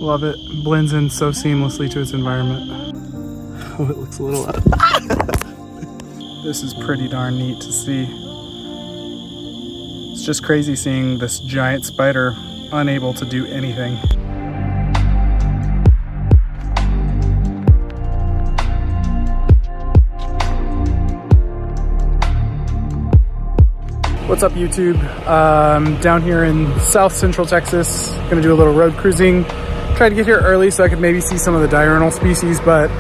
Love it. Blends in so seamlessly to its environment. Oh, it looks a little out of This is pretty darn neat to see. It's just crazy seeing this giant spider unable to do anything. What's up, YouTube? Down here in South Central Texas. Gonna do a little road cruising. Tried to get here early so I could maybe see some of the diurnal species, but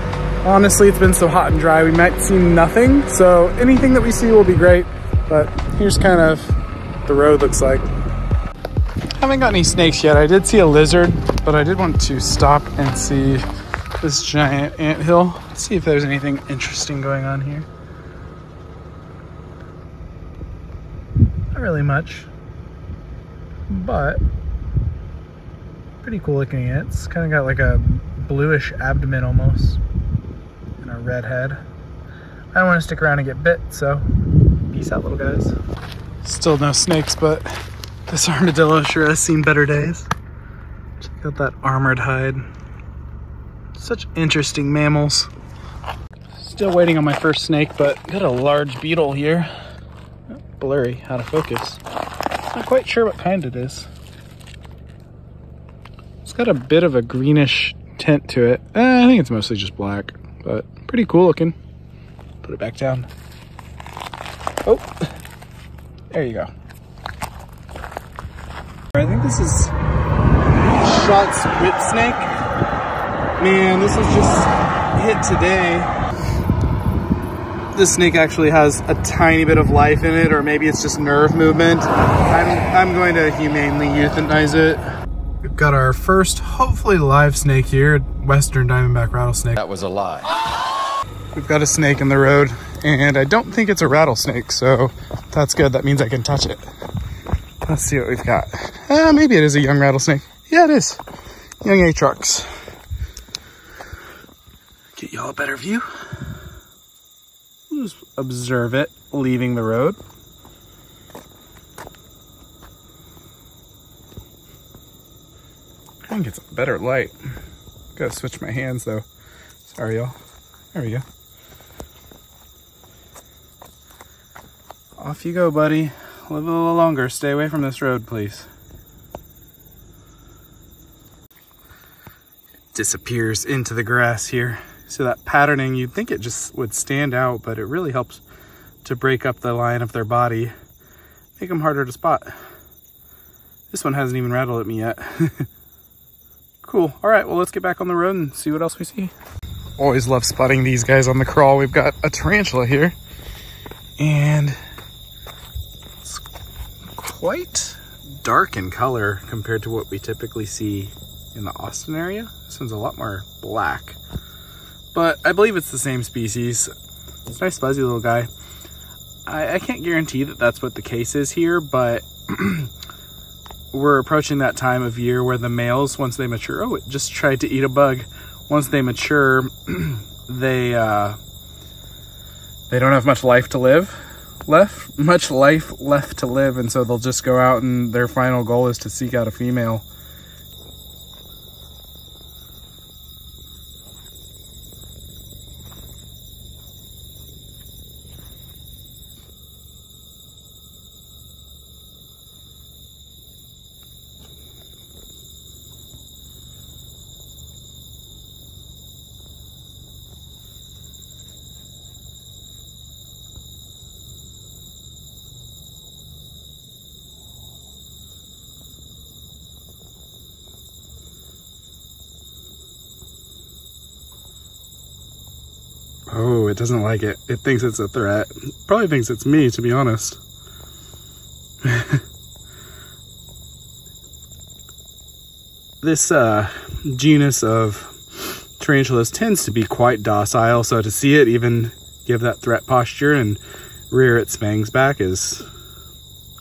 honestly, it's been so hot and dry, we might see nothing. So anything that we see will be great, but here's kind of the road looks like. Haven't got any snakes yet. I did see a lizard, but I did want to stop and see this giant anthill. See if there's anything interesting going on here. Not really much, but pretty cool looking. It's kind of got like a bluish abdomen almost and a red head. I don't want to stick around and get bit, so peace out, little guys. Still no snakes, but this armadillo sure has seen better days. Check out that armored hide. Such interesting mammals. Still waiting on my first snake, but got a large beetle here. Blurry, out of focus. Not quite sure what kind it is. It's got a bit of a greenish tint to it. I think it's mostly just black, but pretty cool looking. Put it back down. Oh, there you go. I think this is shot squid snake. Man, this was just hit today. This snake actually has a tiny bit of life in it, or maybe it's just nerve movement. I'm going to humanely euthanize it. We've got our first, hopefully live snake here, Western Diamondback rattlesnake. That was a lie. We've got a snake in the road, and I don't think it's a rattlesnake, so that's good. That means I can touch it. Let's see what we've got. Maybe it is a young rattlesnake. Yeah, it is. Young Atrox. Get y'all a better view. Just observe it leaving the road. I think it's a better light. Gotta switch my hands though. Sorry, y'all. There we go. Off you go, buddy. Live a little longer. Stay away from this road, please. Disappears into the grass here. So that patterning, you'd think it just would stand out, but it really helps to break up the line of their body, make them harder to spot. This one hasn't even rattled at me yet. Cool. All right, well, let's get back on the road and see what else we see. Always love spotting these guys on the crawl. We've got a tarantula here, and it's quite dark in color compared to what we typically see in the Austin area. This one's a lot more black. But I believe it's the same species. It's a nice fuzzy little guy. I can't guarantee that that's what the case is here, but we're approaching that time of year where the males, once they mature, oh, it just tried to eat a bug. Once they mature, they don't have much life left to live, and so they'll just go out and their final goal is to seek out a female. Oh, it doesn't like it. It thinks it's a threat. Probably thinks it's me, to be honest. This genus of tarantulas tends to be quite docile, so to see it even give that threat posture and rear its fangs back is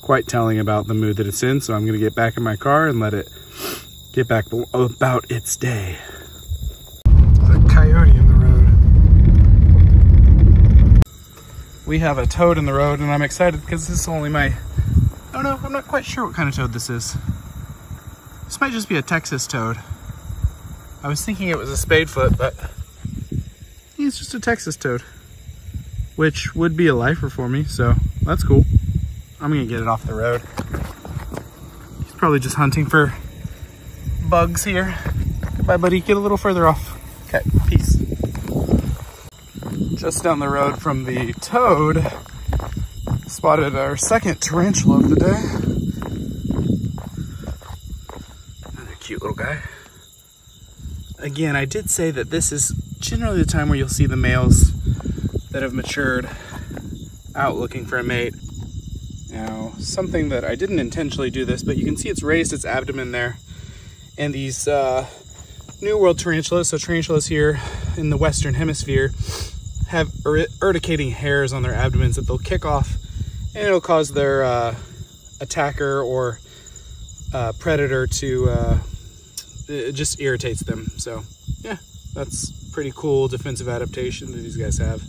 quite telling about the mood that it's in. So I'm going to get back in my car and let it get back about its day. The coyote in the road. We have a toad in the road, and I'm excited because this is only my, I don't know, I'm not quite sure what kind of toad this is. This might just be a Texas toad. I was thinking it was a spadefoot, but he's just a Texas toad, which would be a lifer for me, so that's cool. I'm gonna get it off the road. He's probably just hunting for bugs here. Goodbye, buddy. Get a little further off. Okay, peace. Just down the road from the toad, spotted our second tarantula of the day. Another cute little guy. Again, I did say that this is generally the time where you'll see the males that have matured out looking for a mate. Now, something that I didn't intentionally do this, but you can see it's raised its abdomen there. And these New World tarantulas, so tarantulas here in the Western Hemisphere, have urticating hairs on their abdomens that they'll kick off, and it'll cause their attacker or predator to, it just irritates them. So yeah, that's pretty cool defensive adaptation that these guys have.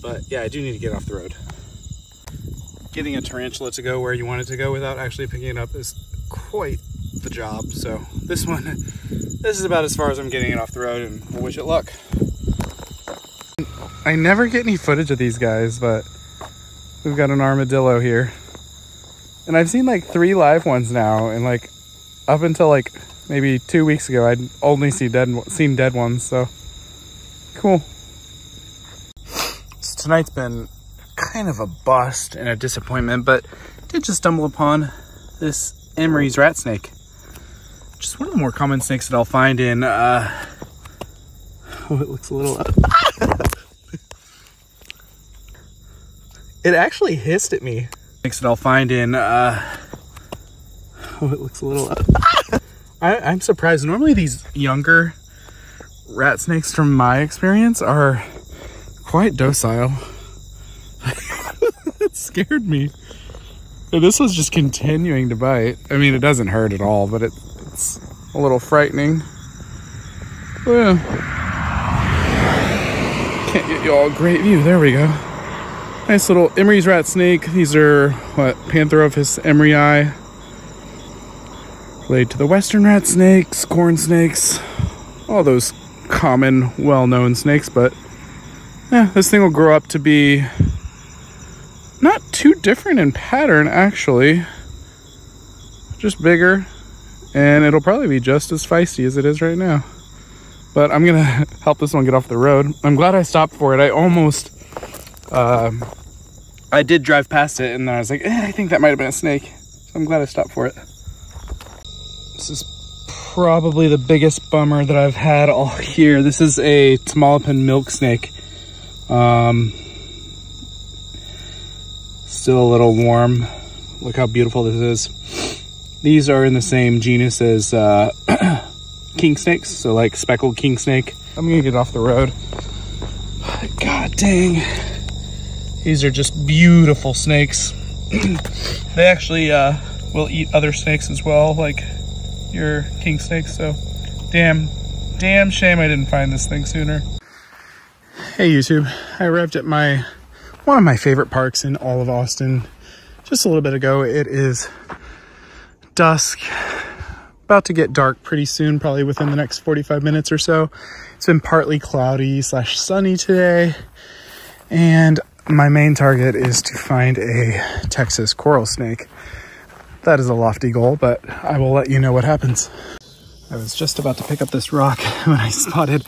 But yeah, I do need to get off the road. Getting a tarantula to go where you want it to go without actually picking it up is quite the job. So this is about as far as I'm getting it off the road, and we'll wish it luck. I never get any footage of these guys, but we've got an armadillo here. And I've seen like 3 live ones now, and like up until like maybe 2 weeks ago, I'd only seen dead ones, so cool. So tonight's been kind of a bust and a disappointment, but did just stumble upon this Emery's rat snake. Just one of the more common snakes that I'll find in, oh, it looks a little, it actually hissed at me. Snakes that I'll find in, oh, it looks a little, I'm surprised. Normally these younger rat snakes, from my experience, are quite docile. It scared me. And this was just continuing to bite. I mean, it doesn't hurt at all, but it's a little frightening. Well, can't get you all a great view. There we go. Nice little Emery's rat snake. These are, what, Pantherophis emeryi. Related to the western rat snakes, corn snakes, all those common, well-known snakes. But yeah, this thing will grow up to be not too different in pattern, actually. Just bigger, and it'll probably be just as feisty as it is right now. But I'm gonna help this one get off the road. I'm glad I stopped for it. I almost, I did drive past it, and then I was like, I think that might have been a snake. So I'm glad I stopped for it. This is probably the biggest bummer that I've had all year. This is a Tamaulipan milk snake. Still a little warm. Look how beautiful this is. These are in the same genus as king snakes, so like speckled king snake. I'm gonna get off the road. God dang. These are just beautiful snakes. They actually will eat other snakes as well, like your king snakes, so damn shame I didn't find this thing sooner. Hey YouTube, I arrived at one of my favorite parks in all of Austin just a little bit ago. It is dusk, about to get dark pretty soon, probably within the next 45 minutes or so. It's been partly cloudy / sunny today, and my main target is to find a Texas coral snake. That is a lofty goal, but I will let you know what happens. I was just about to pick up this rock when I spotted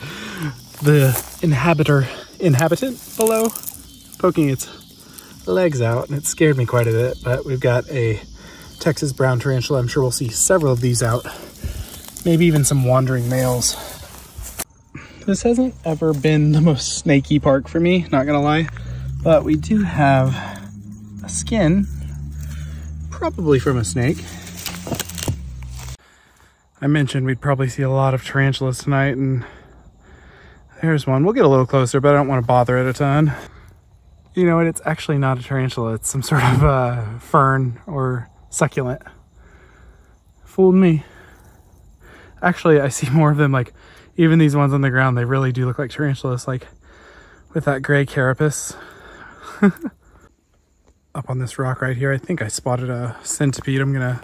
the inhabitant below poking its legs out, and it scared me quite a bit. But we've got a Texas brown tarantula. I'm sure we'll see several of these out, maybe even some wandering males. This hasn't ever been the most snaky park for me, not gonna lie, but we do have a skin, probably from a snake. I mentioned we'd probably see a lot of tarantulas tonight, and there's one. We'll get a little closer, but I don't want to bother it a ton. You know what? It's actually not a tarantula. It's some sort of fern or succulent. Fooled me. Actually, I see more of them, like even these ones on the ground, they really do look like tarantulas, like with that gray carapace. Up on this rock right here, I think I spotted a centipede. I'm gonna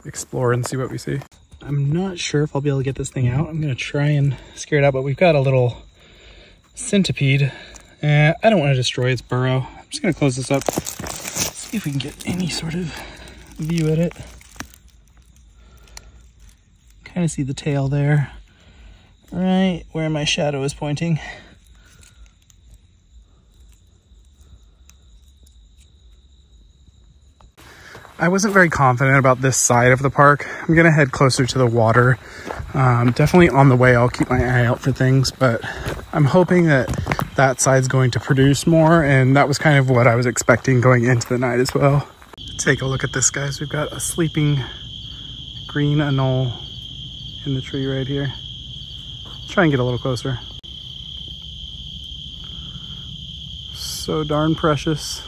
explore and see what we see. I'm not sure if I'll be able to get this thing out. I'm gonna try and scare it out, but we've got a little centipede, and I don't want to destroy its burrow. I'm just gonna close this up, see if we can get any sort of view at it. Kind of see the tail there, right where my shadow is pointing. I wasn't very confident about this side of the park. I'm gonna head closer to the water. Definitely on the way, I'll keep my eye out for things, but I'm hoping that that side's going to produce more, and that was kind of what I was expecting going into the night as well. Take a look at this, guys. We've got a sleeping green anole in the tree right here. Try and get a little closer. So darn precious.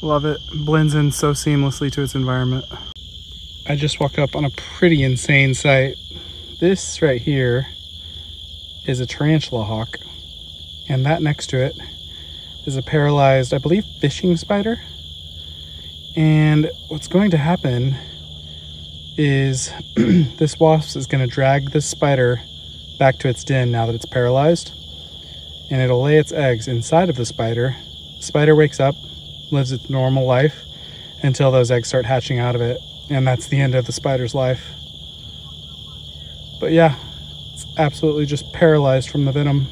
Love it. Blends in so seamlessly to its environment. I just walked up on a pretty insane sight. This right here is a tarantula hawk, and that next to it is a paralyzed, I believe, fishing spider. And what's going to happen is this wasp is going to drag this spider back to its den now that it's paralyzed, and it'll lay its eggs inside of the spider. The spider wakes up, lives its normal life until those eggs start hatching out of it, and that's the end of the spider's life. But yeah, it's absolutely just paralyzed from the venom.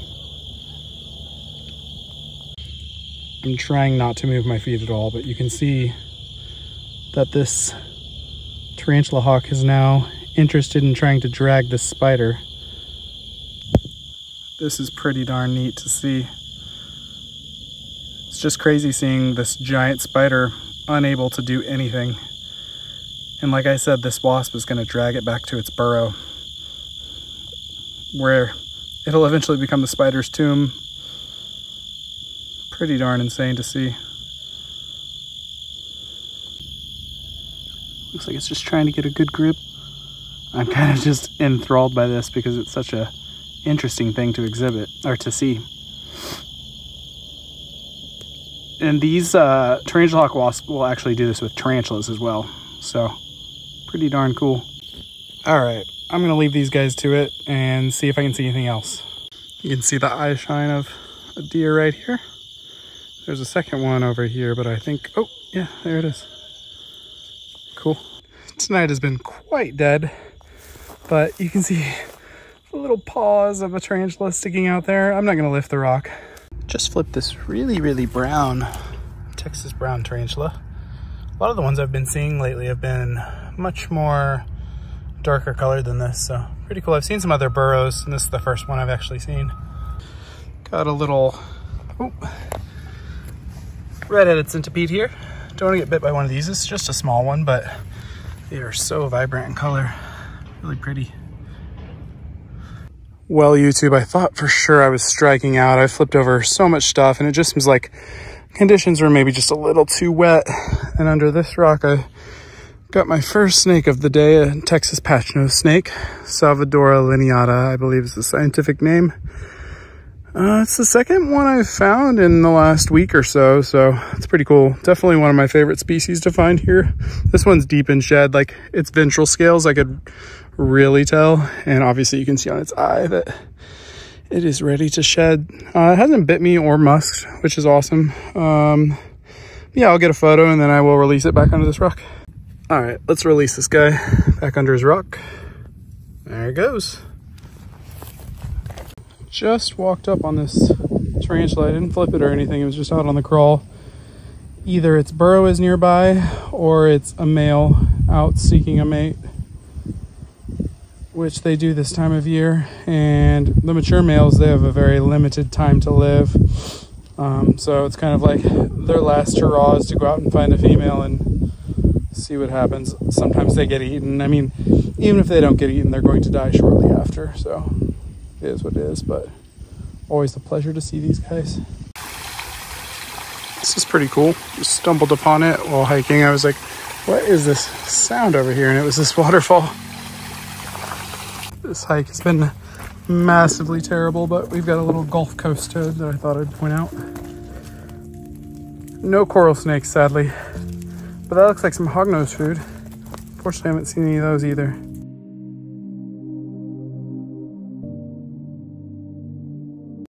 I'm trying not to move my feet at all, but you can see that this tarantula hawk is now interested in trying to drag this spider. This is pretty darn neat to see. It's just crazy seeing this giant spider unable to do anything. And like I said, this wasp is going to drag it back to its burrow, where it'll eventually become the spider's tomb. Pretty darn insane to see. Looks like it's just trying to get a good grip. I'm kind of just enthralled by this because it's such a interesting thing to exhibit, or to see. And these tarantula hawk wasps will actually do this with tarantulas as well. So pretty darn cool. All right, I'm gonna leave these guys to it and see if I can see anything else. You can see the eye shine of a deer right here. There's a second one over here, but I think, oh yeah, there it is. Cool. Tonight has been quite dead, but you can see the little paws of a tarantula sticking out there. I'm not gonna lift the rock. Just flipped this really, really brown Texas brown tarantula. A lot of the ones I've been seeing lately have been much more darker colored than this, so pretty cool. I've seen some other burrows, and this is the first one I've actually seen. Got a little red-headed centipede here. Don't want to get bit by one of these. It's just a small one, but they are so vibrant in color. Really pretty. Well, YouTube, I thought for sure I was striking out. I flipped over so much stuff, and it just seems like conditions were maybe just a little too wet. And under this rock, I got my first snake of the day, a Texas patchnose snake. Salvadora lineata, I believe is the scientific name. It's the second one I've found in the last week or so, so it's pretty cool. Definitely one of my favorite species to find here. This one's deep in shed, like its ventral scales I could really tell, and obviously you can see on its eye that it is ready to shed. It hasn't bit me or musked, which is awesome. Yeah, I'll get a photo and then I will release it back under this rock. All right, let's release this guy back under his rock. There it goes. Just walked up on this tarantula. I didn't flip it or anything. It was just out on the crawl. Either its burrow is nearby or it's a male out seeking a mate, which they do this time of year. And the mature males, they have a very limited time to live. So it's kind of like their last hurrah is to go out and find a female and see what happens. Sometimes they get eaten. I mean, even if they don't get eaten, they're going to die shortly after. So it is what it is, but always a pleasure to see these guys. This is pretty cool. Just stumbled upon it while hiking. I was like, what is this sound over here? And it was this waterfall. This hike has been massively terrible, but we've got a little Gulf Coast toad that I thought I'd point out. No coral snakes, sadly, but that looks like some hognose food. Fortunately, I haven't seen any of those either.